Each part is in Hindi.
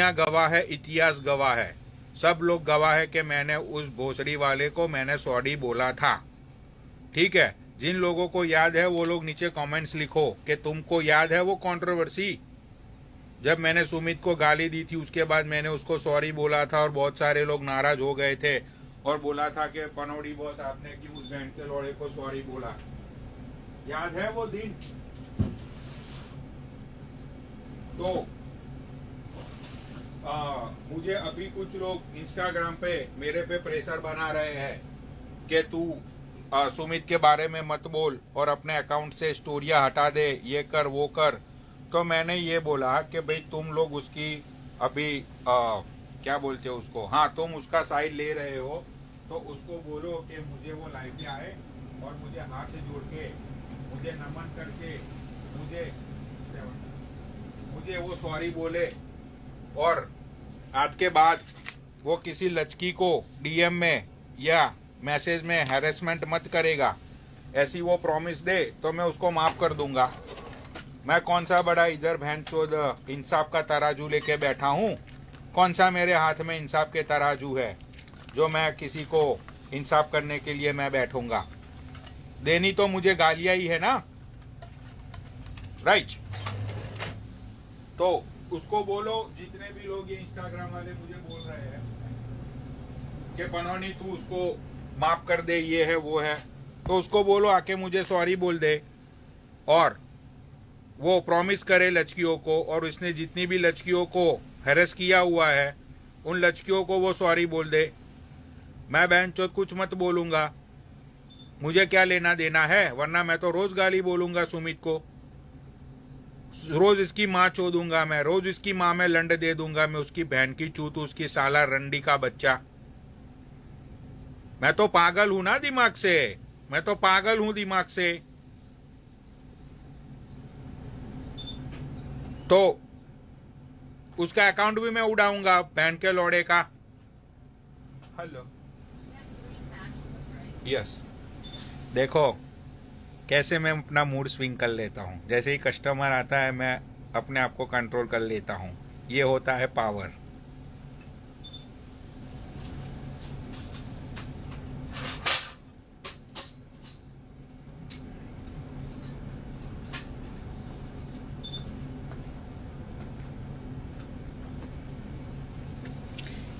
दुनिया गवाह है, इतिहास गवाह है, सब लोग गवाह है कि मैंने उस भोसड़ी वाले को मैंने सॉरी बोला था। ठीक है, जिन लोगों को याद है वो लोग नीचे कमेंट्स लिखो कि तुमको याद है वो कंट्रोवर्सी, जब मैंने सुमित को गाली दी थी उसके बाद मैंने उसको सॉरी बोला था और बहुत सारे लोग नाराज हो गए थे और बोला था कि पनौड़ी बॉस आपने क्यों उस बैंड के लौड़े को सॉरी बोला। याद है वो दिन? तो मुझे अभी कुछ लोग इंस्टाग्राम पे मेरे पे प्रेशर बना रहे हैं कि तू सुमित के बारे में मत बोल और अपने अकाउंट से स्टोरियां हटा दे, ये कर वो कर। तो मैंने ये बोला कि भाई तुम लोग उसकी अभी क्या बोलते हो उसको, हाँ तुम उसका साइड ले रहे हो तो उसको बोलो कि मुझे वो लाइव पे आए और मुझे हाथ से जोड़ के मुझे नमन करके मुझे वो सॉरी बोले और आज के बाद वो किसी लड़की को डीएम में या मैसेज में हैरेसमेंट मत करेगा, ऐसी वो प्रॉमिस दे तो मैं उसको माफ कर दूंगा। मैं कौन सा बड़ा इधर भैंसचोद इंसाफ का तराजू लेके बैठा हूँ? कौन सा मेरे हाथ में इंसाफ के तराजू है जो मैं किसी को इंसाफ करने के लिए मैं बैठूंगा? देनी तो मुझे गालियां ही है ना, राइट? तो उसको बोलो, जितने भी लोग ये इंस्टाग्राम वाले मुझे बोल रहे हैं कि पनौनी तू उसको माफ कर दे, ये है वो है, तो उसको बोलो आके मुझे सॉरी बोल दे और वो प्रॉमिस करे लड़कियों को, और उसने जितनी भी लड़कियों को हैरेस किया हुआ है उन लड़कियों को वो सॉरी बोल दे। मैं बहन चौथ कुछ मत बोलूंगा, मुझे क्या लेना देना है, वरना मैं तो रोज गाली बोलूंगा सुमित को, रोज इसकी माँ चोदूंगा मैं, रोज इसकी माँ में लंड दे दूंगा मैं, उसकी बहन की चूत, उसकी साला रंडी का बच्चा। मैं तो पागल हूं ना दिमाग से, मैं तो पागल हूं दिमाग से। तो उसका अकाउंट भी मैं उड़ाऊंगा बहन के लौड़े का। हेलो, यस, देखो कैसे मैं अपना मूड स्विंग कर लेता हूं, जैसे ही कस्टमर आता है मैं अपने आप को कंट्रोल कर लेता हूं, ये होता है पावर।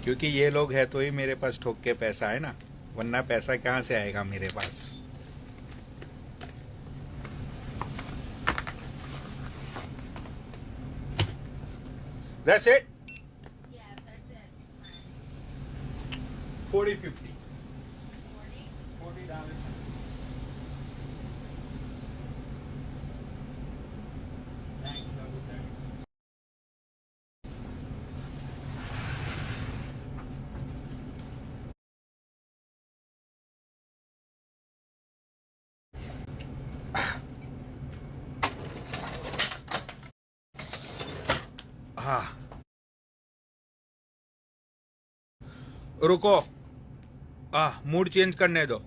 क्योंकि ये लोग है तो ही मेरे पास ठोक के पैसा है ना, वरना पैसा कहाँ से आएगा मेरे पास? That's it? Yes, that's it. 40, 50. 40? $40. Thanks, Babu, thanks. हाँ, रुको, मूड चेंज करने दो।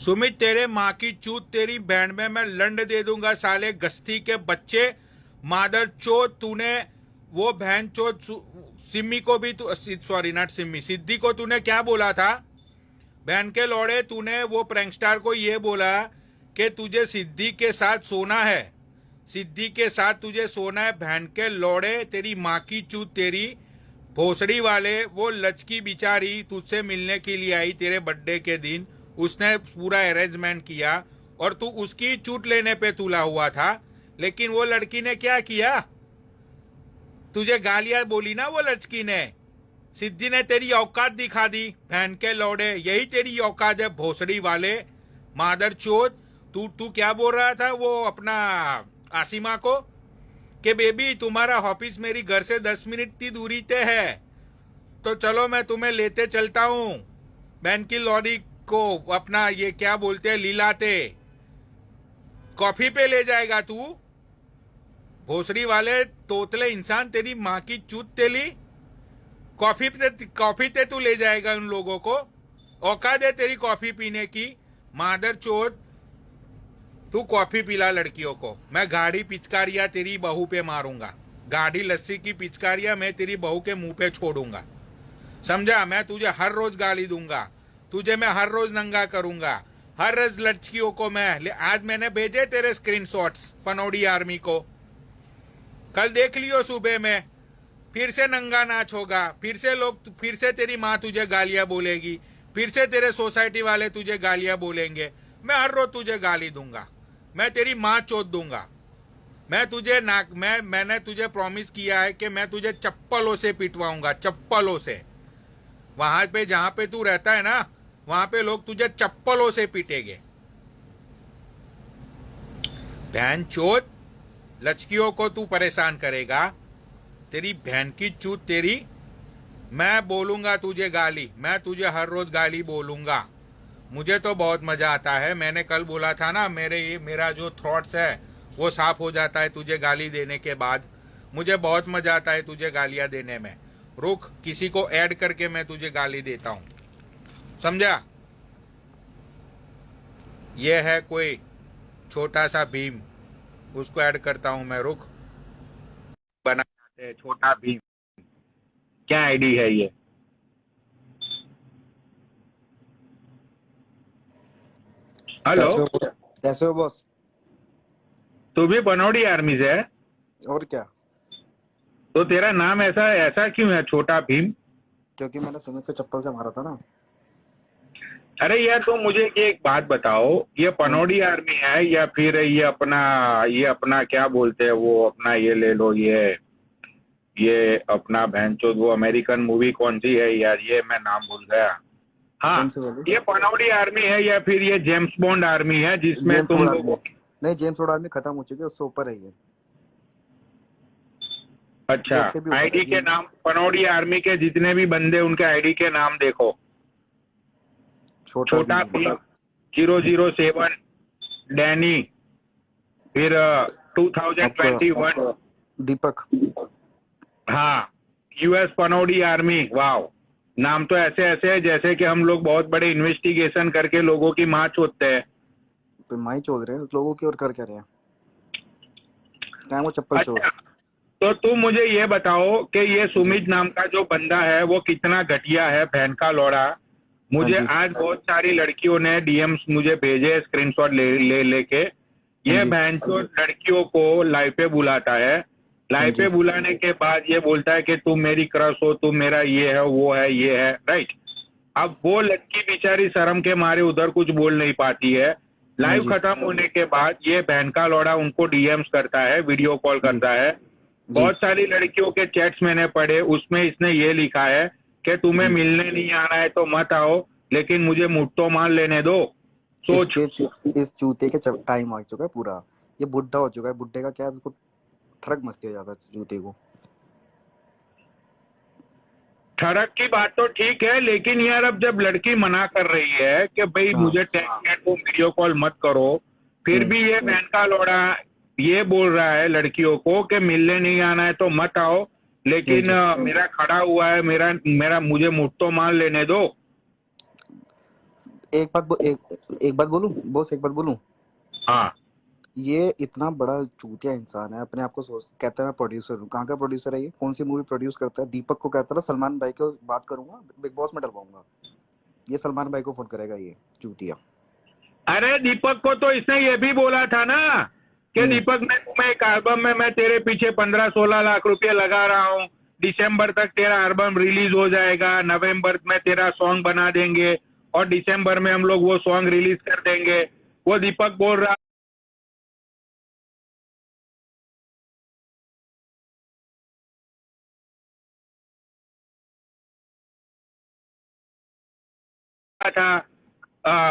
सुमित तेरे माँ की चूत तेरी बहन में मैं लंड दे दूंगा, साले गस्ती के बच्चे, मादर चोत। तूने वो बहन चोत सिम्मी को भी, सॉरी नॉट सिम्मी, सिद्धि को तूने क्या बोला था? बहन के लौड़े, तूने वो प्रैंकस्टार को ये बोला कि तुझे सिद्धि के साथ सोना है, सिद्धि के साथ तुझे सोना है। बहन के लौड़े, तेरी माँ की चूत तेरी भोसड़ी वाले, वो लचकी बिचारी तुझसे मिलने के लिए आई तेरे बर्थडे के दिन, उसने पूरा अरेंजमेंट किया और तू उसकी चूट लेने पे तुला हुआ था। लेकिन वो लड़की ने क्या किया? तुझे गालियां बोली ना वो लड़की ने, सिद्धि ने तेरी औकात दिखा दी। बहन के लौड़े, यही तेरी औकात है भोसड़ी वाले, मादर चोद। तू क्या बोल रहा था वो अपना आसिमा को कि बेबी तुम्हारा ऑफिस मेरी घर से 10 मिनट की दूरी पे है, तो चलो मैं तुम्हें लेते चलता हूं। बहन की लौड़ी को अपना ये क्या बोलते हैं लीलाते, कॉफी पे ले जाएगा तू? भोसड़ी वाले तोतले इंसान, तेरी माँ की चूत तेली, कॉफी पे तू ले जाएगा उन लोगों को? औकात है तेरी कॉफी पीने की, मादर चोद। तू कॉफी पिला लड़कियों को, मैं गाड़ी पिचकारियां तेरी बहू पे मारूंगा। गाढ़ी लस्सी की पिचकारियां मैं तेरी बहू के मुंह पे छोड़ूंगा, समझा? मैं तुझे हर रोज गाली दूंगा, तुझे मैं हर रोज नंगा करूंगा, हर रोज लड़कियों को मैं। आज मैंने भेजे तेरे स्क्रीनशॉट्स पनौड़ी आर्मी को, कल देख लियो सुबह में। फिर से नंगा नाच होगा, फिर से लोग, फिर से तेरी माँ तुझे गालियां बोलेगी, फिर से तेरे सोसाइटी वाले तुझे गालियां बोलेंगे। मैं हर रोज तुझे गाली दूंगा, मैं तेरी माँ चोद दूंगा। मैं तुझे मैंने तुझे प्रॉमिस किया है कि मैं तुझे चप्पलों से पिटवाऊंगा, चप्पलों से। वहां पे जहां पे तू रहता है ना, वहां पे लोग तुझे चप्पलों से पीटेंगे। बहन चोद, लचकियों को तू परेशान करेगा, तेरी बहन की चूत तेरी। मैं बोलूंगा तुझे गाली, मैं तुझे हर रोज गाली बोलूंगा। मुझे तो बहुत मजा आता है। मैंने कल बोला था ना, मेरा जो थॉट्स है वो साफ हो जाता है तुझे गाली देने के बाद। मुझे बहुत मजा आता है तुझे गालियां देने में। रुक, किसी को ऐड करके मैं तुझे गाली देता हूं, समझा? ये है कोई छोटा सा भीम, उसको ऐड करता हूं मैं, रुक। बनाते हैं छोटा भीम, क्या आईडी है ये? हेलो, कैसे हो बॉस? तू भी बनौड़ी आर्मी से है? और क्या? तो तेरा नाम ऐसा ऐसा क्यों है, छोटा भीम? क्योंकि मैंने सुमित को चप्पल से मारा था ना। अरे यार, तो मुझे एक बात बताओ, ये हाँ जी। पनौड़ी आर्मी है या फिर ये अपना क्या बोलते हैं वो, अपना ये ले लो, ये अपना भैंचोद वो अमेरिकन मूवी कौन सी है यार, ये मैं नाम भूल गया। हाँ, कौन सी वाली? ये पनौड़ी आर्मी है या फिर ये जेम्स बॉन्ड आर्मी है जिसमें जेम्स तुम बॉन्ड आर्मी लोगों? नहीं, जेम्स बॉन्ड आर्मी खत्म हो चुकी है, उससे ऊपर है ये। अच्छा, ये उससे भी ऊपर है आईडी के ये। नाम पनौड़ी आर्मी के जितने भी बंदे, उनके आईडी के नाम देखो। छोटा छोटा भीम। भीम 007, डैनी, फिर आपका 2021, दीपक। हाँ, यूएस पनौड़ी आर्मी। वाव, नाम तो ऐसे ऐसे है जैसे कि हम लोग बहुत बड़े इन्वेस्टिगेशन करके लोगों की माँ चोदते हैं। तो माई चोद रहे हैं लोगों की, और कर क्या रहे हैं? क्या है वो चप्पल चोर? अच्छा, तो तुम मुझे ये बताओ कि ये जी सुमित नाम का जो बंदा है वो कितना घटिया है, बहन का लौड़ा। हाँ मुझे जी। आज बहुत सारी लड़कियों ने डीएम्स मुझे भेजे, स्क्रीनशॉट ले लेके। हाँ ये जी। बहन तो लड़कियों को लाइव पे बुलाता है, हाँ लाइव जी। पे बुलाने के बाद ये बोलता है कि तुम मेरी क्रश हो, तुम मेरा ये है वो है ये है, राइट? अब वो लड़की बेचारी शर्म के मारे उधर कुछ बोल नहीं पाती है। हाँ लाइव जी। खत्म होने के बाद ये बहन का लौड़ा उनको डीएम्स करता है, वीडियो कॉल जी करता है। जी बहुत सारी लड़कियों के चैट्स मैंने पढ़े, उसमें इसने ये लिखा है कि तुम्हें जी। मिलने नहीं आना है तो मत आओ, लेकिन मुझे मुट्ठो मार लेने दो। सोच, इस जूते के टाइम आ चुका है पूरा। ये बुढ़ा हो चुका है, बुढ़े का क्या है, उसको ठरक मस्ती हो जाता है जूते को। ठरक की बात तो ठीक है, लेकिन यार अब जब लड़की मना कर रही है कि भाई हाँ। मुझे टेक्स्ट को वीडियो कॉल मत करो, फिर भी ये बहन का लौड़ा ये बोल रहा है लड़कियों को कि मिलने नहीं आना है तो मत आओ, लेकिन हाँ जी। मेरा खड़ा हुआ है, मेरा मेरा मुझे मुट्ठो मार लेने दो। एक बात बोलूं बॉस, एक बात बोलूं। हाँ, ये इतना बड़ा चूतिया इंसान है, अपने आप को सोच कहता है मैं प्रोड्यूसर हूँ। कहाँ का प्रोड्यूसर है ये? कौन सी मूवी प्रोड्यूस करता है? दीपक को कहता था सलमान भाई को बात करूंगा, बिग बॉस में डलवाऊंगा। ये सलमान भाई को फोन करेगा ये चूतिया। अरे दीपक को तो इसने ये भी बोला था ना कि दीपक, मैं तुम्हें एक एल्बम में मैं तेरे पीछे 15-16 लाख रुपए लगा रहा हूँ, दिसंबर तक तेरा एल्बम रिलीज हो जाएगा, नवंबर में तेरा सॉन्ग बना देंगे और दिसंबर में हम लोग वो सॉन्ग रिलीज कर देंगे। वो दीपक बोल रहा था।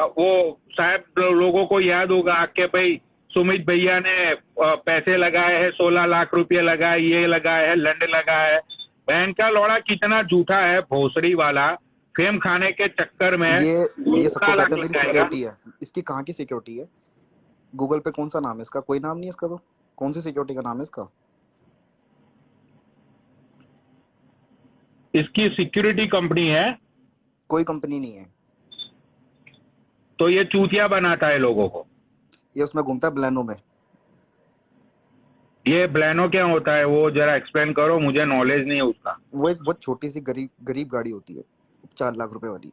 वो शायद लोगों को याद होगा कि भाई सुमित भैया ने पैसे लगाए हैं, 16 लाख रुपए लगाए, ये लगाए है, लंड लगाए है। बहन का लौड़ा कितना झूठा है, भोसड़ी वाला, फेम खाने के चक्कर में ये सबको 16 लाख कहता है मेरी लगाएगा। सिक्योरिटी है। इसकी कहाँ की सिक्योरिटी है? गूगल पे कौन सा नाम है इसका? कोई नाम नहीं है इसका। तो कौन सी सिक्योरिटी का नाम है इसका? इसकी सिक्योरिटी कंपनी है, कोई कंपनी नहीं है। तो ये चूतिया बनाता है लोगों को। ये उसमें घूमता है, ब्लैनो में। ये ब्लैनो क्या होता है, वो जरा एक्सप्लेन करो, मुझे नॉलेज नहीं है उसका। वो एक बहुत छोटी सी गरीब गरीब गाड़ी होती है, 4 लाख रुपए वाली।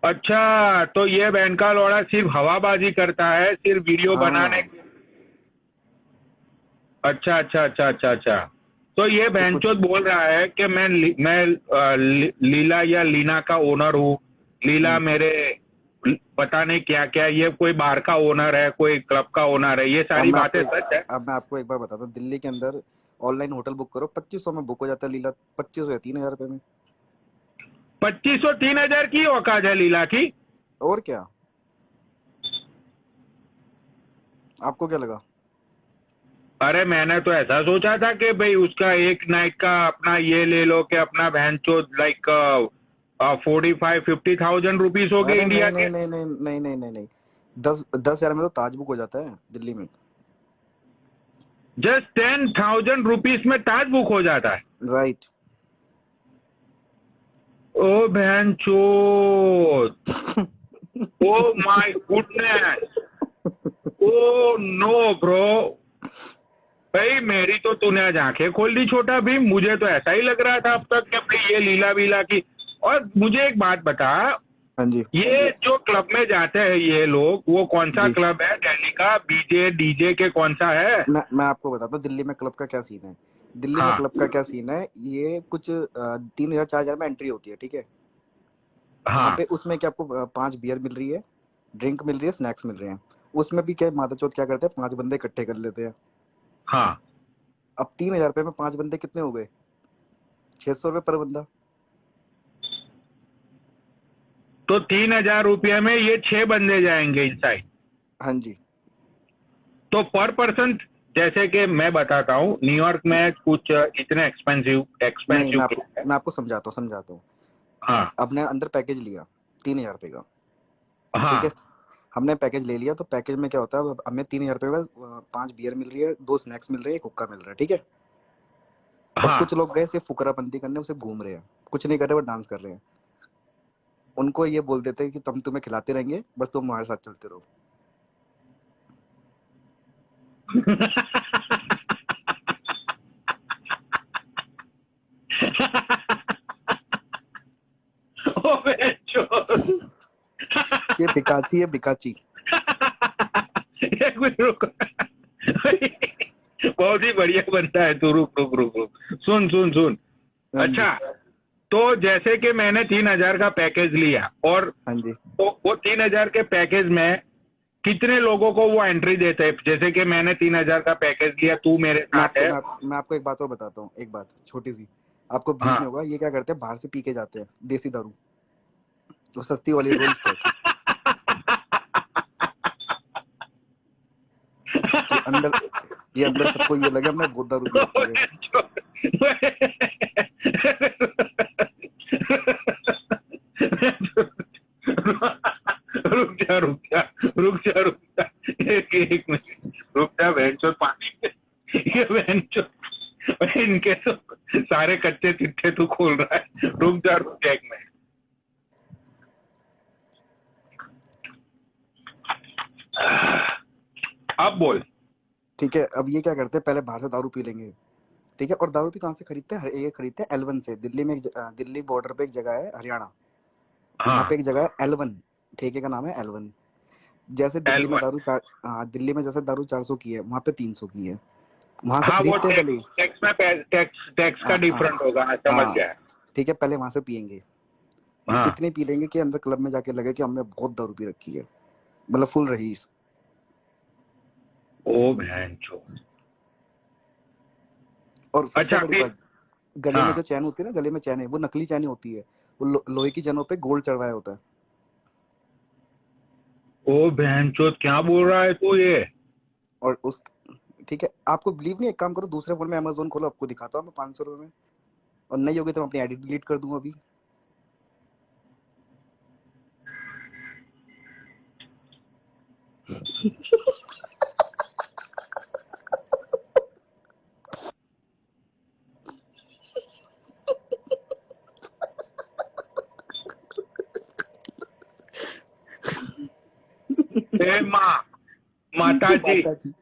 अच्छा, तो ये बहन का लौड़ा सिर्फ हवाबाजी करता है, सिर्फ वीडियो बनाने। हाँ, अच्छा अच्छा अच्छा अच्छा अच्छा। तो ये तो कुछ बहनचोद बोल रहा है कि मैं लीला या लीना का ओनर हूँ। लीला मेरे पता नहीं क्या क्या, ये कोई बार का ओनर है, कोई क्लब का ओनर है, ये अब सारी मैं आपको बातें एक सच है? अब मैं आपको एक बार बताता हूँ, दिल्ली के अंदर ऑनलाइन होटल बुक करो, 2500 में बुक हो जाता है लीला, 2500 या 3000 रुपए में। 2500 3000 की औकात है लीला की? और क्या, आपको क्या लगा? अरे मैंने तो ऐसा सोचा था कि भाई उसका एक नाइट का अपना ये ले लो कि अपना बहनचोद लाइक 45-50 थाउजेंड रुपीज हो गए अरे इंडिया नहीं के। नहीं नहीं नहीं नहीं नहीं नहीं नहीं, 10 10 हजार में तो ताज बुक हो जाता है दिल्ली में। जस्ट 10,000 रुपीज में ताज बुक हो जाता है? राइट। ओ बहनचोद, oh my goodness, oh no bro. भाई मेरी तो तूने आज आंखें खोल दी छोटा भीम, मुझे तो ऐसा ही लग रहा था अब तक कि भाई ये लीला वीला की। और मुझे एक बात बता, हाँ जी ये जो क्लब में जाते हैं ये लोग, वो कौन सा जी, क्लब है दिल्ली का, बीजे डीजे के कौन सा है? मैं आपको बताता हूँ दिल्ली में क्लब का क्या सीन है। दिल्ली में हाँ क्लब का क्या सीन है, ये कुछ 3000 4000 में एंट्री होती है, ठीक है। वहाँ हाँ पे उसमें क्या आपको 5 बियर मिल रही है, ड्रिंक मिल रही है, स्नैक्स मिल रहे हैं। उसमें भी क्या माता चौथ क्या करते हैं, 5 बंदे इकट्ठे कर लेते हैं। हाँ। अब 3000 रुपए में 5 बंदे कितने हो गए, 600 रुपये पर बंदा। तो 3,000 रुपये में ये 6 बंदे जाएंगे इनसाइड। हाँ जी। तो पर पर्सन, जैसे कि मैं बताता हूँ न्यूयॉर्क में कुछ इतने एक्सपेंसिव नहीं, एक्सपेंसिव क्लब है। मैं आपको समझाता हूँ। हाँ हमने अंदर पैकेज लिया 3000 रुपए का, ठीक है। हाँ हमने पैकेज ले लिया, तो पैकेज में क्या होता है, अब हमें 3000 रुपए का 5 बियर मिल रही है, 2 स्नैक्स मिल रहे हैं, एक हुक्का मिल रहा है, ठीक है। और हाँ। कुछ लोग गए सिर्फ फुकरापंती करने, उसे घूम रहे हैं, कुछ नहीं कर रहे, वो डांस कर रहे हैं। उनको ये बोल देते हैं कि हम तुम्हें खिलाते रहेंगे, बस तुम हमारे साथ चलते रहो। ओ बहनचोद। ये बिकाची है, बिकाची। एक मिनट रुक। बहुत ही बढ़िया बनता है तू, रुक रुक रुक रुक, सुन सुन सुन। हाँ जी अच्छा, तो जैसे कि मैंने 3,000 का पैकेज लिया, और हाँ जी। तो वो 3,000 के पैकेज में कितने लोगों को वो एंट्री देते हैं? जैसे कि मैंने 3,000 का पैकेज लिया, तू मेरे साथ है। मैं आपको एक बात और बताता हूँ, एक बात छोटी सी, आपको बिलीव नहीं हाँ। होगा। ये क्या करते हैं, बाहर से पी के जाते हैं देसी दारू, वो सस्ती वाली रोल स्टैक, कि अंदर, ये अंदर सबको ये लगे हमने बहुत दारू पी रखी है। रुक जा रुक जा रुक जा रुक जा, एक मिनट रुक जा बहनचोद, पानी ये बहनचोद, इनके तो सारे कच्चे चिट्ठे तू खोल रहा है। रुक जा एक मिनट। अब बोल। ठीक है, अब ये क्या करते हैं, पहले बाहर से दारू पी लेंगे, ठीक है। और दारू भी कहाँ से खरीदते हैं, ये खरीदते हैं L1 से। दिल्ली में दिल्ली बॉर्डर पे एक जगह है हरियाणा, वहाँ पे हाँ एक जगह है L1, ठेके का नाम है L1। जैसे दिल्ली में L1। दारू चार, हाँ, दिल्ली में जैसे दारू 400 की है, वहाँ पे 300 की है। वहां से हाँ वो खरीदते हैं पहले ही। टैक्स में टैक्स का हाँ हाँ डिफरेंट होगा, हाँ, समझ हाँ, गया। ठीक है, पहले वहां से पियेंगे। हाँ। इतनी पी लेंगे कि अंदर क्लब में जाके लगे कि हमने बहुत दारू पी रखी है, मतलब फुल रहीस। ओ बहनचोद। और सबसे अच्छा बड़ी फिर। बात, गले में हाँ। जो चैन होती है ना, गले में चैन है, वो नकली चैन होती है। वो लोहे की चैनों पे गोल्ड चढ़वाया होता है। ओ बहनचोद, क्या बोल रहा है तू ये? और उस, ठीक है, आपको बिलीव नहीं, एक काम करो, दूसरे फोन में अमेजोन खोलो, आपको दिखाता हूँ मैं 500 रुपये में। और नहीं होगी तो मैं अपनी आईडी डिलीट कर दूंगा अभी। ए माँ, माता जी। माता जी।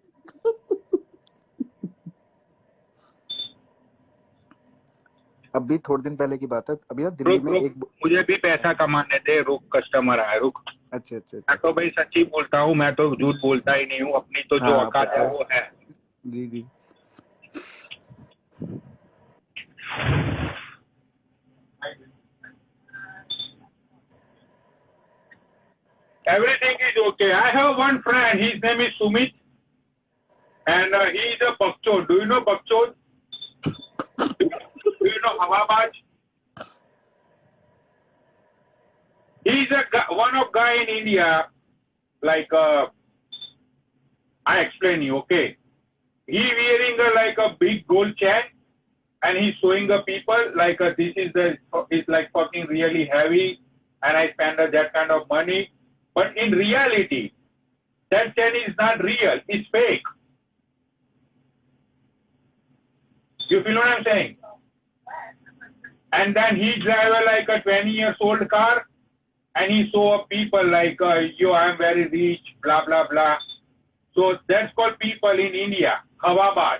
अभी थोड़े दिन पहले की बात है, अभी ना दिल्ली रुक में रुक, एक मुझे भी पैसा कमाने दे, रुक, कस्टमर आया, रुक। अच्छा अच्छा मैं अच्छा। तो भाई सच्ची बोलता हूँ, मैं तो झूठ बोलता ही नहीं हूँ, अपनी तो जो हाँ औकात पता है है। वो है। जी जी। Everything is okay. I have one friend, his name is Sumit, and he is a bakchod. Do you know bakchod? Do you know Hawabaj? He is one of guy in India, like, I explain you, okay? He wearing like a big gold chain, and he's showing the people like this is it's like fucking really heavy, and I spend that kind of money. But in reality, that chain is not real, it's fake. You feel what I'm saying? And then he drive like a 20 years old car, and he show up people like, yo, I'm very rich, blah, blah, blah. So that's called people in India, Hawabaj.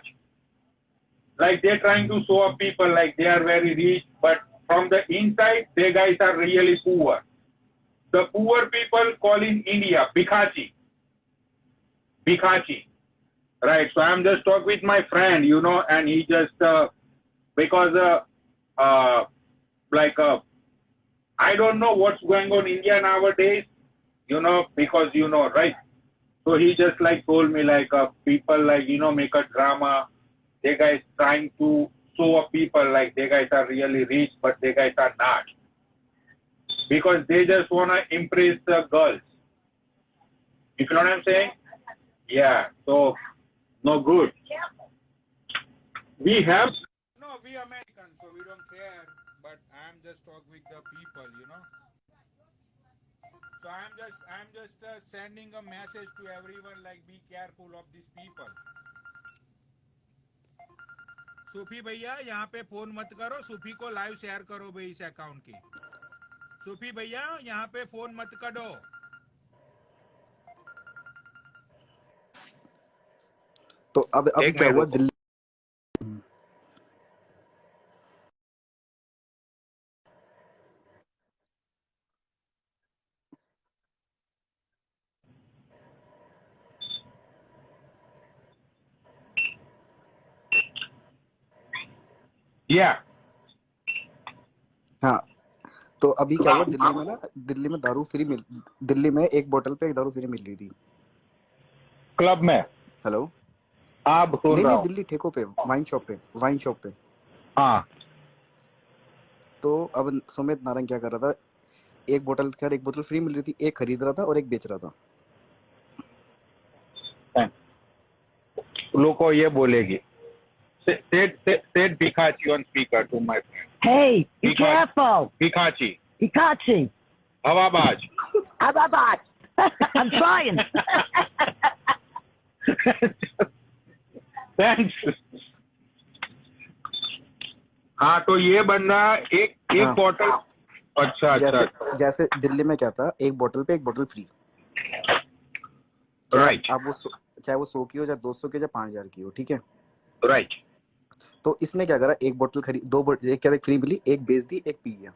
Like they're trying to show up people like they are very rich, but from the inside, they guys are really poor. The poor people call in India, Bikhachi. Bikhachi. Right. So I'm just talking with my friend, and he just, because, like, I don't know what's going on in India nowadays, because, right? So he just like told me like people like, make a drama. They guys trying to show up people like they guys are really rich, but they guys are not. Because they just want to impress the girls. You know what I'm saying? Yeah. So, no good. We have... No, we Americans, so we don't care. But I'm just talking with the people, So I'm just sending a message to everyone like be careful of these people. सूफी भैया यहाँ पे फोन मत करो, सूफी को लाइव शेयर करो भाई इस अकाउंट की। सूफी भैया यहाँ पे फोन मत करो। तो अब अभी क्या हुआ दिल्ली। हाँ तो अभी क्या हुआ दिल्ली में ना, दिल्ली में दारू फ्री मिल, दिल्ली में एक बोतल पे एक दारू फ्री मिल रही थी क्लब में। हेलो आप नहीं दिल्ली ठेकों पे, वाइन शॉप पे। हाँ। तो अब सुमित नारंग क्या कर रहा था, एक बोतल फ्री मिल रही थी, एक खरीद रहा था और एक बेच रहा था। लोग को ये बोलेगी said Pikachu on speaker to my friend. Hey, be careful. Pikachu. Hawabaj. Hawabaj. I'm trying. Thanks. हाँ तो ये बंदा एक बोतल। अच्छा जैसे दिल्ली में क्या था, एक बोतल पे एक बोतल फ्री। राइट। अब वो चाहे वो 100 की हो, चाहे 200 की, चाहे 5000 की हो, ठीक है। राइट। तो इसने क्या करा, एक बोतल दो बोतल, एक क्या फ्री मिली, एक बेच दी, एक पी गया।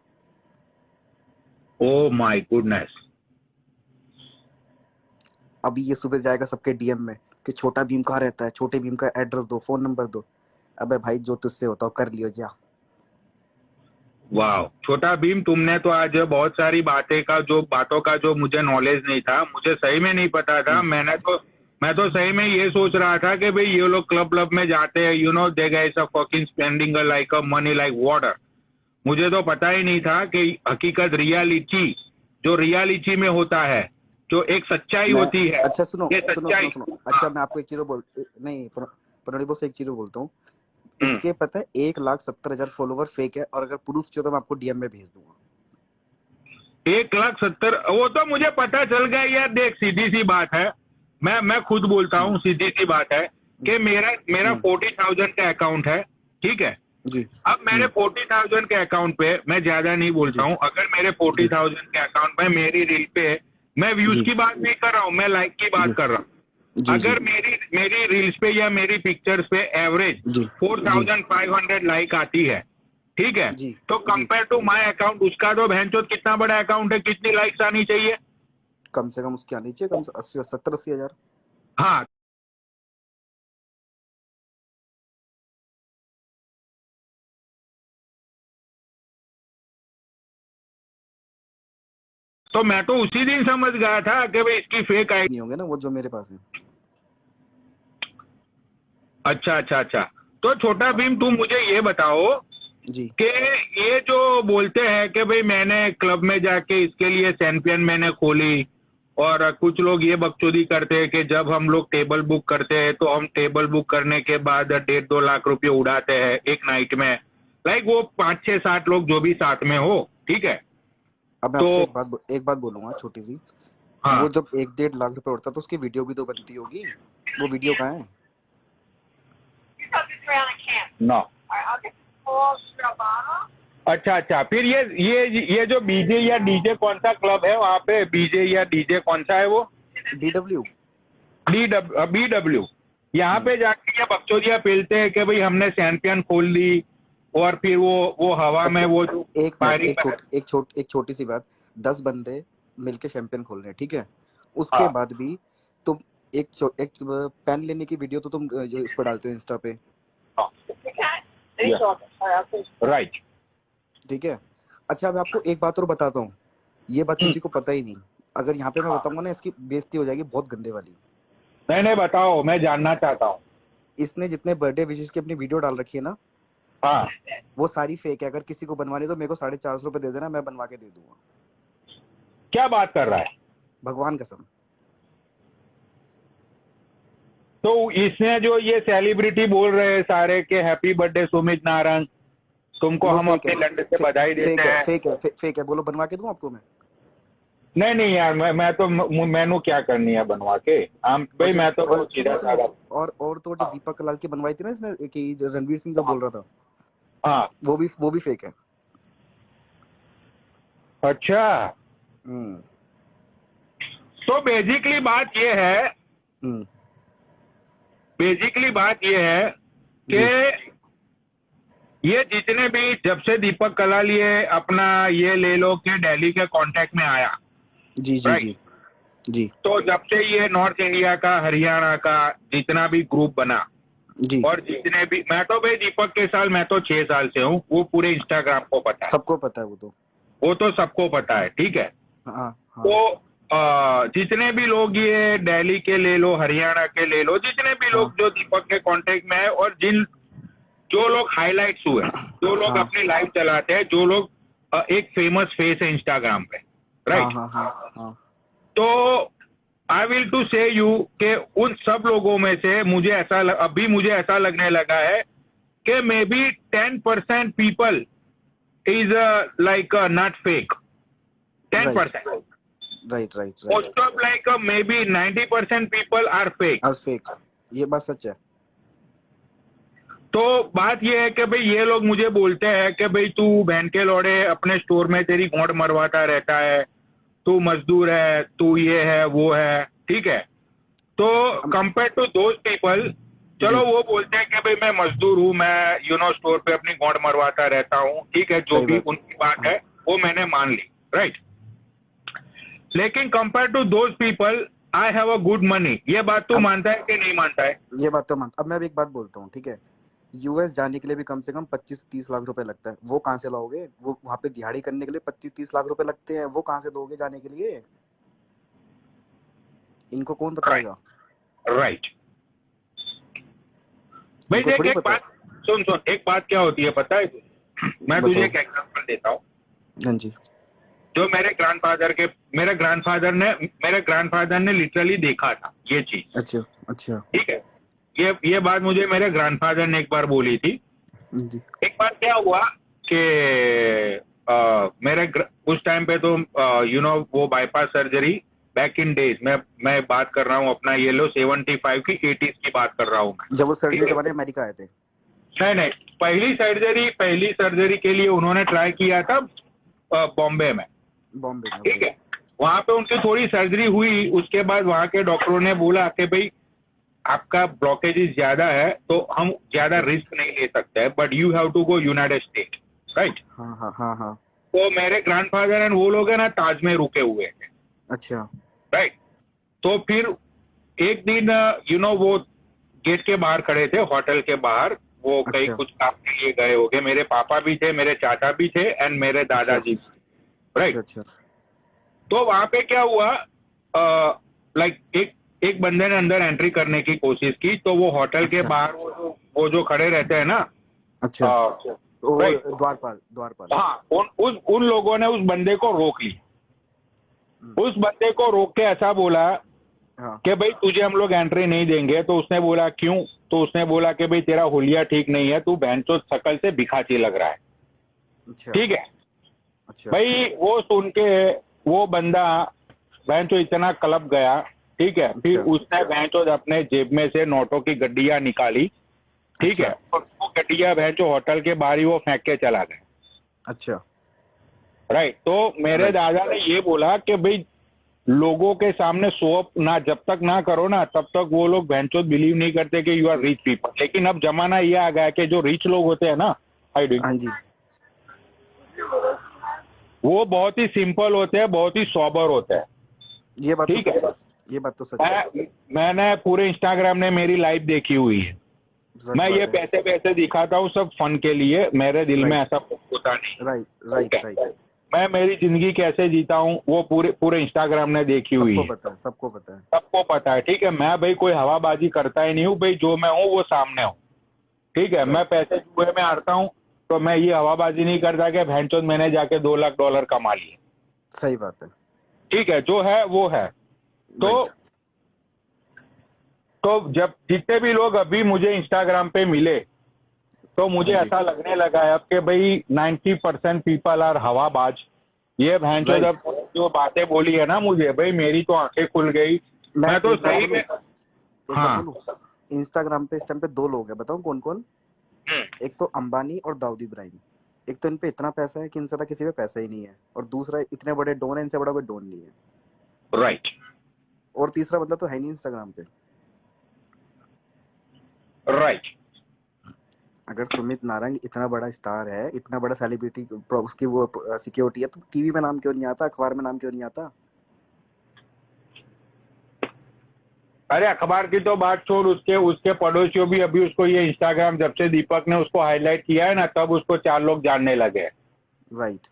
Oh my goodness. अभी ये सुबह जाएगा सबके डीएम में कि छोटा भीम कहाँ रहता है, छोटे भीम का एड्रेस दो, फोन नंबर दो। अबे भाई जो तुझसे होता हो कर लियो जा। वाह छोटा भीम, तुमने तो आज बहुत सारी बातों का जो मुझे नॉलेज नहीं था, मुझे सही में नहीं पता था। मैं तो सही में ये सोच रहा था कि भाई ये लोग क्लब में जाते हैं, the guys are fucking spending like a money like water. मुझे तो पता ही नहीं था कि हकीकत रियलिटी में होता है, जो एक सच्चाई होती है। अच्छा सुनो। अच्छा मैं आपको एक चीज प्रणोडी एक चीज बोलता हूँ, इसके पता है 1,70,000 फॉलोवर फेक है, और अगर प्रूफ चाहिए तो मैं आपको डीएम में भेज दूंगा। 1,70,000 वो तो मुझे पता चल गया यार। देख सीधी सी बात है, मैं खुद बोलता हूँ, सीधी सी बात है कि मेरा 40,000 का अकाउंट है, ठीक है जी। अब मेरे 40,000 के अकाउंट पे मैं ज्यादा नहीं बोलता हूँ, अगर मेरे 40,000 के अकाउंट पे मेरी रील पे मैं व्यूज की बात नहीं कर रहा हूँ, मैं लाइक की बात कर रहा हूँ, जी अगर मेरी रील्स पे या मेरी पिक्चर्स पे एवरेज जी 4500 लाइक आती है, ठीक है, जी तो जी कंपेयर टू माय अकाउंट उसका तो भैंचोद कितना बड़ा अकाउंट है, कितनी लाइक्स आनी चाहिए? कम से कम उसके आनी चाहिए, कम से 70-80 हजार। हाँ, तो मैं तो उसी दिन समझ गया था कि भाई इसकी फेक आई। नहीं होंगे ना वो जो मेरे पास है। अच्छा अच्छा अच्छा। तो छोटा भीम तुम मुझे ये बताओ जी कि ये जो बोलते हैं कि भाई मैंने क्लब में जाके इसके लिए चैंपियन मैंने खोली, और कुछ लोग ये बकचोदी करते हैं कि जब हम लोग टेबल बुक करते हैं तो हम टेबल बुक करने के बाद 1.5-2 लाख रुपए उड़ाते हैं एक नाइट में, लाइक वो 5-6-7 लोग जो भी साथ में हो, ठीक है। अब मैं तो आपसे एक बात बोलूंगा छोटी सी। हाँ, वो जब 1-1.5 लाख रुपए उड़ता तो उसकी वीडियो भी तो बनती होगी, वो वीडियो कहाँ है? नो, अच्छा अच्छा। फिर ये जो बीजे या डीजे कौन सा क्लब है वहाँ पे, बीजे या डीजे कौन सा है वो? BW। BW। यहाँ पे जाके ये बकचोदियाँ पेलते हैं कि भाई हमने चैंपियन खोल ली, और फिर वो हवा में वो जो एक मिनट, फायरिंग एक छोटी सी बात। 10 बंदे मिलके चैंपियन खोल रहे हैं, ठीक है। उसके हाँ, बाद भी तुम एक पेन लेने की वीडियो तो तुम जो इस पर डालते हो इंस्टा पे, राइट। ठीक है। अच्छा मैं आपको एक बात और बताता हूँ, ये बात किसी को पता ही नहीं। अगर यहाँ पे मैं बताऊंगा ना, इसकी बेइज्जती हो जाएगी बहुत गंदे वाली। नहीं नहीं, बताओ, मैं जानना चाहता हूँ। इसने जितने बर्थडे विशेष की अपनी वीडियो डाल रखी है ना, हाँ, वो सारी फेक है। अगर किसी को बनवानी तो मेरे को 450 रुपए दे देना, मैं बनवा के दे दूंगा। क्या बात कर रहा है? भगवान कसम। तो इसने जो ये सेलिब्रिटी बोल रहे हैं सारे के हैप्पी बर्थडे सुमित नारंग, तुमको वो हम फेक अपने है, लंडन से बधाई देते हैं। फेक है। बोलो बनवा के दूं आपको मैं? नहीं नहीं यार, मैनू क्या करनी है बनवा के, हम भाई मैं तो और सीधा सुनो साधा। और तो जो दीपक कलाल की बनवाई थी ना इसने, कि जो रणवीर सिंह जो बोल रहा था, हाँ, वो भी फेक है। अच्छा। हम्म तो बेसिकली बात ये है, हम्म कि ये जितने भी, जब से दीपक कलाल ये अपना ये ले लो कि दिल्ली के कांटेक्ट में आया, जी जी राइट, जी जी तो जब से ये नॉर्थ इंडिया का, हरियाणा का जितना भी ग्रुप बना, जी, और जितने भी, मैं तो भाई दीपक के साल, मैं तो 6 साल से हूँ, वो पूरे इंस्टाग्राम को पता है, सबको पता है वो तो। वो तो सबको पता है, ठीक है। हाँ हाँ तो जितने भी लोग ये दिल्ली के ले लो, हरियाणा के ले लो, जितने भी लोग जो दीपक के कांटेक्ट में है, और जो लोग हाइलाइट्स हुए, जो लोग हाँ अपनी लाइव चलाते हैं, जो लोग एक फेमस फेस है इंस्टाग्राम पे, हाँ राइट, हाँ हाँ हाँ तो आई विल टू से यू कि उन सब लोगों में से अभी मुझे ऐसा लगने लगा है कि maybe 10% people is like not fake, 10%। Right most of like maybe 90% people are fake. Fake, ये बात सच है। तो बात ये है कि भाई ये लोग मुझे बोलते हैं कि भाई तू बहन के लौड़े अपने स्टोर में तेरी गोंड मरवाता रहता है, तू मजदूर है, तू ये है वो है, ठीक है। तो कंपेयर टू दोज पीपल, चलो वो बोलते हैं कि भाई मैं मजदूर हूँ, मैं स्टोर पे अपनी गोंड मरवाता रहता हूँ, ठीक है, जो सही भी बात। उनकी बात है वो मैंने मान ली, राइट। लेकिन compare to those people I have a good money, ये बात तू मानता है कि नहीं मानता है? ये बात तो मानता। अब मैं भी एक बात बोलता हूँ, ठीक है। यूएस जाने के लिए भी कम से कम 25-30 लाख रुपए लगता है, वो कहाँ से लाओगे? वो वहां पे दिहाड़ी करने के लिए 25-30 लाख रुपए लगते हैं, वो कहाँ से दोगे जाने के लिए? इनको कौन बताएगा? राइट। भाई इनको देख, थोड़ी एक पता है। बात सुन, एक बात क्या होती है पता है तुझे? मैं तुझे एक एग्जांपल देता हूँ। हाँ जी। जो मेरे ग्रैंडफादर ने लिटरली देखा था ये चीज, अच्छा अच्छा ठीक है। ये बात मुझे मेरे ग्रैंडफादर ने एक बार बोली थी। जी एक बार क्या हुआ कि उस टाइम पे तो वो bypass surgery back in days, मैं बात कर रहा हूँ अपना ये लो 75 की 80s की बात कर रहा हूँ मैं। जब वो सर्जरी करवाने अमेरिका आए थे। नहीं, पहली सर्जरी के लिए उन्होंने ट्राई किया था बॉम्बे में, बॉम्बे में, ठीक है। वहां पे उनकी थोड़ी सर्जरी हुई, उसके बाद वहां के डॉक्टरों ने बोला कि भाई आपका ब्लॉकेजेस ज्यादा है तो हम ज्यादा रिस्क नहीं ले सकते हैं, but you have to go United State, right. हाँ हाँ हाँ हाँ। तो मेरे ग्रैंडफादर एंड वो लोग है ना ताज में रुके हुए हैं, अच्छा राइट। तो फिर एक दिन वो गेट के बाहर खड़े थे, होटल के बाहर, वो कहीं अच्छा। कुछ काम के लिए गए होंगे। मेरे पापा भी थे, मेरे चाचा भी थे एंड मेरे दादाजी भी, राइट। अच्छा अच्छा तो वहां पे क्या हुआ, लाइक एक बंदे ने अंदर एंट्री करने की कोशिश की, तो वो होटल के अच्छा। बाहर वो जो खड़े रहते हैं ना, अच्छा। वो राइट, द्वारपाल। हाँ, उन लोगों ने उस बंदे को रोक ली। उस बंदे को रोक के ऐसा बोला हाँ कि भाई तुझे हम लोग एंट्री नहीं देंगे। तो उसने बोला क्यों? तो उसने बोला कि भाई तेरा हुलिया ठीक नहीं है, तू बहनचोद शकल से भिखाची लग रहा है, अच्छा ठीक है। अच्छा भाई वो सुन के वो बंदा बहनचोद इतना कलप गया, ठीक है। फिर अच्छा। उसने बहनचोद अपने जेब में से नोटों की गड्डियां निकाली, ठीक है। और वो गड्डियां बहनचोद होटल के बाहर ही वो फेंक के चला गया, अच्छा राइट। तो मेरे राइट। दादा ने ये बोला कि भाई लोगों के सामने शो अप ना जब तक ना करो ना, तब तक वो लोग बहनचोद बिलीव नहीं करते कि यू आर रिच पीपल। लेकिन अब जमाना ये आ गया कि जो रिच लोग होते हैं ना, हाँ जी। वो बहुत ही सिंपल होते हैं, बहुत ही सॉबर होते हैं, ये बात तो ठीक है। सच है। ये बात तो सच है। मैंने पूरे इंस्टाग्राम ने मेरी लाइफ देखी हुई है। सच मैं ये बात है। पैसे पैसे दिखाता हूँ सब फन के लिए, मेरे दिल में राइट ऐसा होता नहीं। राइट राइट ठीक है। राइट। मैं मेरी जिंदगी कैसे जीता हूँ वो पूरे इंस्टाग्राम ने देखी हुई सबको है, पता है, सबको पता है। सबको पता है, ठीक है। मैं भाई कोई हवाबाजी करता ही नहीं हूँ भाई, जो मैं हूँ वो सामने हूँ, ठीक है। मैं पैसे जुए में हारता हूँ तो मैं ये हवाबाजी नहीं करता कि भैंचोद मैंने जाके $2 लाख कमा लिए, सही बात है। ठीक है। जो है वो है। तो राइट। तो जब जितने भी लोग अभी मुझे इंस्टाग्राम पे मिले तो मुझे हाँ जी। ऐसा लगने लगा है अब कि भाई 90% पीपल आर हवाबाज। ये भैंचोद राइट। अब जो बातें बोली है ना मुझे, भाई मेरी तो आंखें खुल गई। मैं तो एक बात सही बोलूं, में, एक बात हाँ, बोलूं, इंस्टाग्राम पे इस टाइम पे दो लोग हैं, बताऊं कौन कौन। एक तो अंबानी और दाऊद इब्राहिम। एक तो इन पे इतना पैसा है कि इनसे किसी पे पैसा ही नहीं है, और दूसरा इतने बड़े डॉन है, इनसे बड़ा कोई डॉन नहीं है। राइट और तीसरा बंदा तो है नहीं इंस्टाग्राम पे। राइट। अगर सुमित नारंग इतना बड़ा स्टार है, इतना बड़ा सेलिब्रिटी, उसकी वो सिक्योरिटी है, तो टीवी में नाम क्यों नहीं आता, अखबार में नाम क्यों नहीं आता? अरे अखबार की तो बात छोड़, उसके पड़ोसियों भी अभी उसको, ये इंस्टाग्राम जब से दीपक ने उसको हाईलाइट किया है ना, तब उसको 4 लोग जानने लगे, राइट।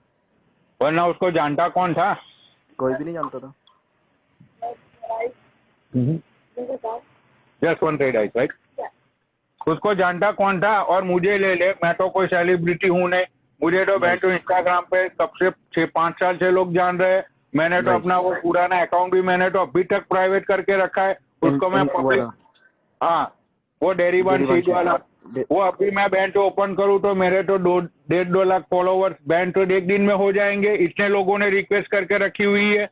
वरना उसको जानता कौन था? कोई भी नहीं जानता था। Just one trade ice, right. उसको जानता कौन था? और मुझे ले ले, मैं तो कोई सेलिब्रिटी हूँ नहीं, मुझे तो Right. बैठो इंस्टाग्राम पे कब से 6-5 साल से लोग जान रहे हैं। मैंने तो Right. अपना वो पुराना अकाउंट भी मैंने तो अभी तक प्राइवेट करके रखा है, उसको मैं पब्लिक, हाँ, वो डेरीवान सीट वाला, वो अभी मैं बैंक ओपन करूँ तो मेरे तो 1.5-2 लाख फॉलोवर्स बैंक तो एक दिन में हो जाएंगे, इतने लोगों ने रिक्वेस्ट करके रखी हुई है।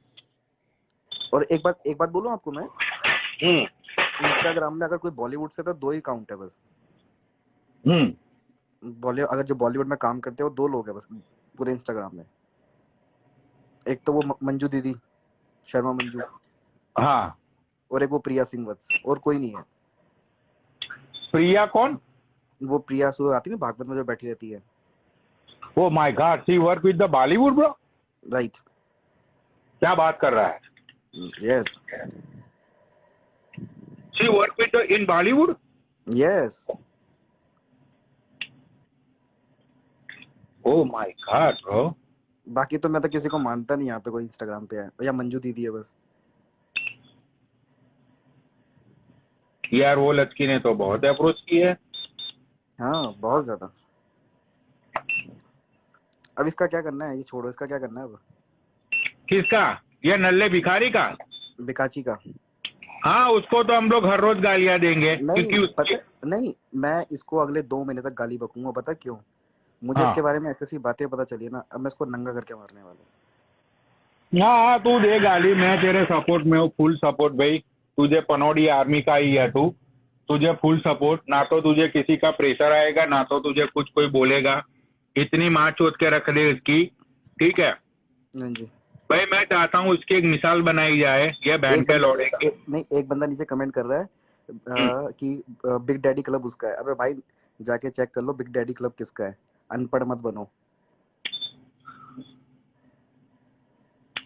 और एक बात बोलूं आपको मैं, इंस्टाग्राम में अगर कोई बॉलीवुड से, तो 2 ही अकाउंट है बस। अगर जो बॉलीवुड में काम करते हैं वो 2 लोग हैं बस पूरे इंस्टाग्राम में। एक तो वो मंजू दीदी, शर्मा मंजू, हाँ, और एक वो प्रिया सिंह वत्स, और कोई नहीं है। प्रिया कौन? वो प्रिया सु आती है ना भागवत में जो बैठी रहती है। Oh my God, she work with the Bollywood bro. Right. क्या बात कर रहा है? Yes she work with in Bollywood. Yes. Oh my God bro. बाकी तो मैं तो किसी को मानता नहीं यहाँ पे कोई इंस्टाग्राम पे है, या मंजू दीदी है बस। यार वो लड़की ने तो बहुत अप्रोच की है। हाँ बहुत ज्यादा। अब इसका क्या करना है, ये छोड़ो, इसका क्या करना है अब? किसका? ये नल्ले भिखारी का? बिकाची का। हाँ, उसको तो हम लोग हर रोज गालियां देंगे, नहीं क्योंकि पता, नहीं, मैं इसको अगले 2 महीने तक गाली बकूंगा, पता क्यों? मुझे हाँ। इसके बारे में ऐसी बातें पता चली है ना, अब मैं इसको नंगा करके मारने वाला हूँ। हाँ, तू दे गाली, मैं तेरे सपोर्ट में हूँ, फुल सपोर्ट भाई। तुझे पनौड़ी आर्मी का ही है तू, तुझे फुल सपोर्ट। ना तो तुझे किसी का प्रेशर आएगा, ना तो तुझे कुछ कोई बोलेगा। इतनी माँ चोद के रख दे इसकी, ठीक है हाँ जी। भाई। मैं चाहता हूँ इसकी एक मिसाल बनाई जाए, ये बहन एक पे बंदा लौड़ेगा। नहीं, एक बंदा नीचे कमेंट कर रहा है, कि बिग डैडी क्लब उसका है। अबे भाई जाके चेक कर लो बिग डैडी क्लब किसका है, अनपढ़ मत बनो।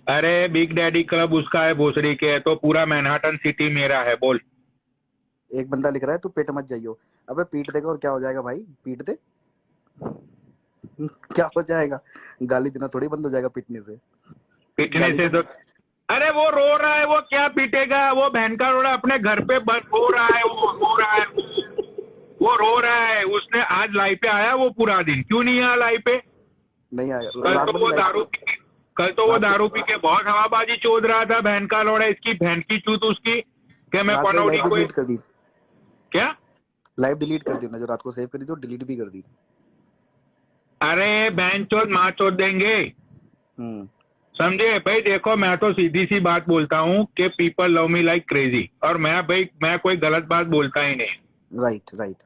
अरे बिग डैडी क्लब उसका है भोसड़ी के, तो पूरा मैनहट्टन सिटी मेरा है। बोल। एक बंदा लिख रहा है तू पिट मत जाइयो। अबे पीट देगा और क्या हो जाएगा भाई, पीट दे। क्या हो जाएगा, गाली देना थोड़ी बंद हो जाएगा पीटने से। पीटने गाली से तो अरे वो रो रहा है, वो क्या पीटेगा, वो बहन का रोड़ा अपने घर पे रो रहा है, वो रो रहा है, वो रो रहा है। उसने आज लाइव पे आया वो पूरा दिन, क्यों नहीं आया लाइव पे? नहीं आएगा। कल रात तो में वो भी लाइव- दारू पी कल तो वो रात को- दारू पी के बहुत हवाबाजी चोद रहा था, बहन का लोड़ा इसकी, बहन की चूत उसकी, कि मैं रात में पनौड़ी लाइव को डिलीट कर दी, क्या। लाइव डिलीट कर दी ना, जो रात को सेव करी थी डिलीट भी कर दी। अरे बहन चोद माँ चोद देंगे, समझे भाई। देखो मैं तो सीधी सी बात बोलता हूँ कि people love me like crazy, और मैं कोई गलत बात बोलता ही नहीं। Right right.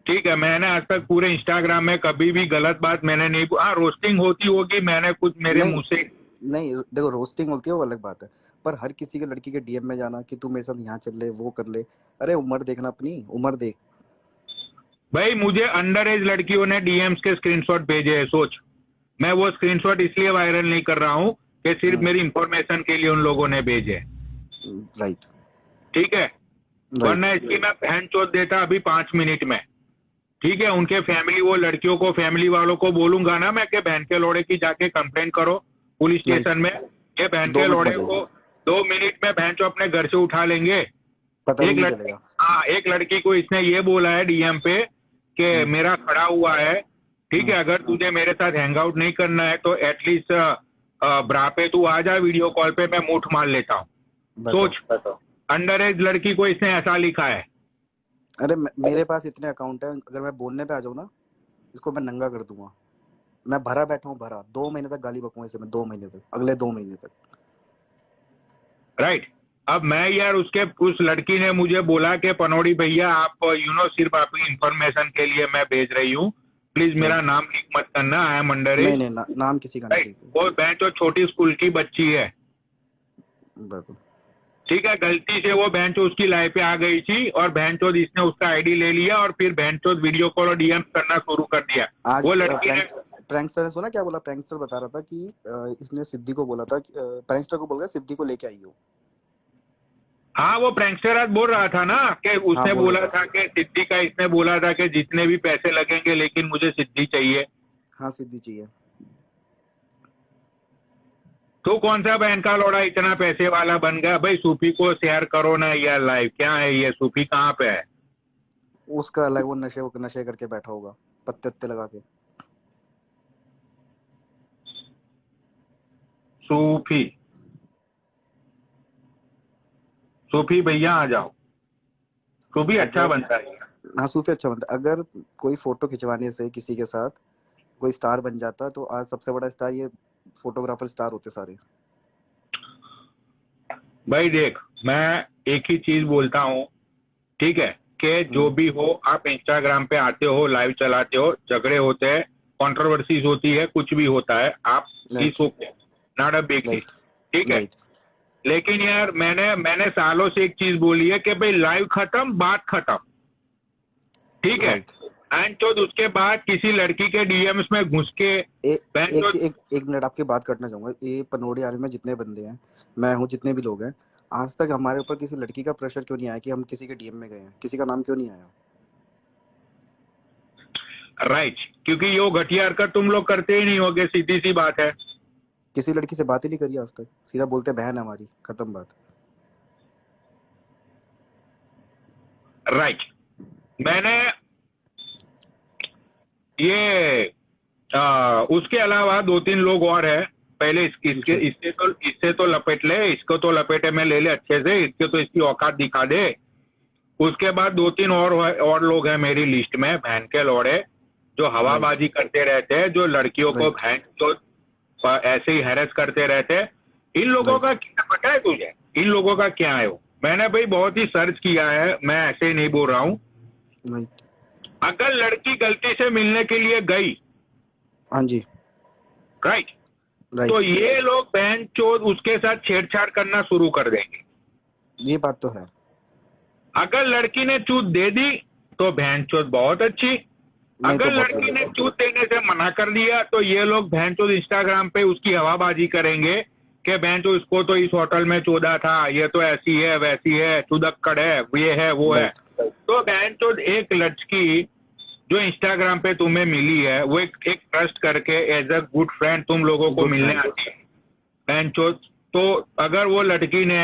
ठीक है, मैंने आज तक पूरे इंस्टाग्राम में कभी भी गलत बात मैंने नहीं, हाँ रोस्टिंग होती होगी, मैंने कुछ मेरे नहीं। मुंह से नहीं देखो रोस्टिंग होती है वो अलग बात है, पर हर किसी के लड़की के डीएम में जाना कि तू मेरे साथ यहाँ चल ले वो कर ले, अरे उम्र देखना, अपनी उम्र देख। भाई मुझे अंडर एज लड़कियों ने डीएम्स के स्क्रीनशॉट भेजे है, सोच। मैं वो स्क्रीनशॉट इसलिए वायरल नहीं कर रहा हूँ कि सिर्फ मेरी इंफॉर्मेशन के लिए उन लोगों ने भेजे, राइट ठीक है। वरना इसकी मैं बहन चोद देता अभी 5 मिनट में, ठीक है। उनके फैमिली, वो लड़कियों को, फैमिली वालों को बोलूंगा ना मैं कि बहन के लोड़े की जाके कंप्लेंट करो पुलिस स्टेशन में। ये बहन के लोड़े को 2 मिनट में बहन चो अपने घर से उठा लेंगे। पता भी एक नहीं लड़की, चलेगा। हाँ एक लड़की को इसने ये बोला है डीएम पे कि मेरा खड़ा हुआ है, ठीक है, अगर तुझे मेरे साथ हैंग आउट नहीं करना है तो एटलीस्ट ब्रा पे तू आ जा, वीडियो कॉल पे मैं मुठ मार लेता हूँ। सोच, अंडर एज लड़की को इसने ऐसा लिखा है। अरे मेरे पास इतने अकाउंट है, अगर मैं बोलने पे आ जाऊँ ना इसको मैं नंगा कर दूंगा। मैं भरा बैठा हूँ, भरा 2 महीने तक गाली बकूंगा इसे मैं, 2 महीने तक, अगले 2 महीने तक। राइट। अब मैं यार उस लड़की ने मुझे बोला कि पनौड़ी भैया आप सिर्फ आपकी इंफॉर्मेशन के लिए मैं भेज रही हूँ, प्लीज मेरा नाम लीक मत करना, आई एम अंडर एज। नहीं नाम किसी का नहीं। वो बहन तो छोटी स्कूल की बच्ची है, बिल्कुल ठीक है। गलती से वो बहन चोद उसकी लाइफ पे आ गई थी, और बहन चोद इसने उसका आईडी ले लिया, और फिर बहन चोद वीडियो कॉल और डीएम करना शुरू कर दिया। आज वो लड़की ने प्रैंकस्टर ने सुना क्या बोला, प्रैंकस्टर बता रहा था कि इसने सिद्धि को बोला था, प्रैंकस्टर को बोल रहा सिद्धि को लेके आई हो। हाँ वो प्रैंकस्टर आज बोल रहा था ना कि उसने हाँ, बोल बोला रहा था कि सिद्धि का, इसने बोला था कि जितने भी पैसे लगेंगे लेकिन मुझे सिद्धि चाहिए। हाँ सिद्धि चाहिए। तो कौन सा बहन का लोड़ा इतना पैसे वाला बन गया भाई? सूफी को शेयर करो ना यार लाइव, क्या है ये सूफी कहाँ पे है? उसका अलग, वो नशे करके बैठा होगा पत्ते लगा के। सूफी भैया आ जाओ, सूफी अच्छा बनता है। हाँ सूफी अच्छा बनता है। अगर कोई फोटो खिंचवाने से किसी के साथ कोई स्टार बन जाता तो आज सबसे बड़ा स्टार ये फोटोग्राफर स्टार होते सारे। भाई देख मैं एक ही चीज बोलता हूँ, ठीक है, कि जो भी हो, आप इंस्टाग्राम पे आते हो, लाइव चलाते हो, झगड़े होते हैं, कंट्रोवर्सीज होती है, कुछ भी होता है, आप इस okay, not a big deal, ठीक है। लेकिन यार मैंने सालों से एक चीज बोली है कि भाई लाइव खत्म, बात खत्म, ठीक है। एंड तो उसके बाद किसी लड़की के डीएम्स में घुस के एक मिनट आपकी बात करना चाहूंगा। ये पनौड़ी आर्मी में जितने बंदे हैं, मैं हूँ, जितने भी लोग हैं, आज तक हमारे ऊपर किसी लड़की का प्रेशर क्यों नहीं आया कि हम किसी के डीएम में गए हैं? किसी का नाम क्यों नहीं आया? राइट, क्योंकि ये घटिया हरकत तुम लोग करते ही नहीं होगे, सीधी सी बात है। किसी लड़की से बात ही नहीं करी आज तक, सीधा बोलते बहन है हमारी, खत्म बात। राइट। मैंने ये उसके अलावा 2-3 लोग और है, पहले इससे तो लपेट ले, इसको तो लपेटे में ले ले अच्छे से, इसके तो इसकी औकात दिखा दे। उसके बाद 2-3 और लोग हैं मेरी लिस्ट में, बहन के लोड़े, जो हवाबाजी करते रहते हैं, जो लड़कियों को बहन तो ऐसे ही हैरेस करते रहते हैं। इन लोगों का क्या पता है तुझे? इन लोगों का क्या है? मैंने भाई बहुत ही सर्च किया है, मैं ऐसे ही नहीं बोल रहा हूँ। अगर लड़की गलती से मिलने के लिए गई, हाँ जी, राइट, तो ये लोग बहन चोद उसके साथ छेड़छाड़ करना शुरू कर देंगे। ये बात तो है। अगर लड़की ने चूत दे दी तो बहन चोद बहुत अच्छी, नहीं अगर तो बहुत लड़की ने गलत है। चूत देने से मना कर दिया तो ये लोग बहन चोद इंस्टाग्राम पे उसकी हवाबाजी करेंगे कि बहन चोद इसको तो इस होटल में चोदा था, ये तो ऐसी है वैसी है, चुदक्कड़ है, ये है वो है। तो बहन चोद एक लड़की जो इंस्टाग्राम पे तुम्हें मिली है वो एक ट्रस्ट करके एज अ गुड फ्रेंड तुम लोगों को Good मिलने friend. आती है बहन चोद। तो अगर वो लड़की ने,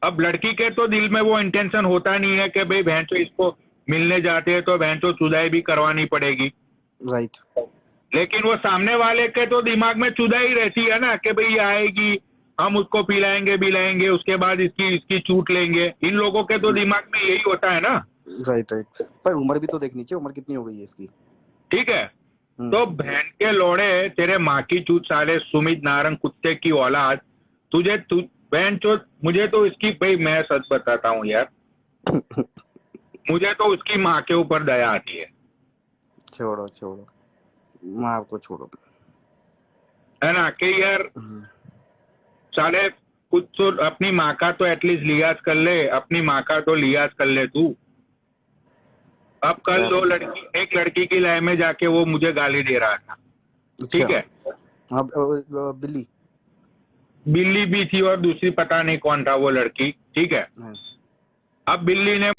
अब लड़की के तो दिल में वो इंटेंशन होता नहीं है कि भाई बहन चोद इसको मिलने जाते हैं तो बहन चोद चुदाई भी करवानी पड़ेगी, राइट। लेकिन वो सामने वाले के तो दिमाग में चुदाई रहती है ना कि भाई ये आएगी, हम उसको पिलाएंगे बिलाएंगे, उसके बाद इसकी चूट लेंगे। इन लोगों के तो दिमाग में यही होता है ना। राइट राइट, पर उम्र भी तो देखनी चाहिए, उम्र कितनी हो गई है इसकी। ठीक है, तो बहन के लोड़े तेरे माँ की चूत साले सुमित नारंग कुत्ते की औलाद, तू बहन चोद, मुझे तो इसकी, भाई मैं सच बताता हूँ यार, मुझे तो उसकी माँ के ऊपर दया आती है। छोड़ो छोड़ो, माँ को छोड़ो, है ना कि यार साले कुछ तो अपनी माँ का तो एटलीस्ट लिहाज कर ले, अपनी माँ का तो लिहाज कर ले तू। अब कल एक लड़की की लाइन में जाके वो मुझे गाली दे रहा था, ठीक है। अब बिल्ली बिल्ली भी थी और दूसरी पता नहीं कौन था वो लड़की, ठीक है। अब बिल्ली ने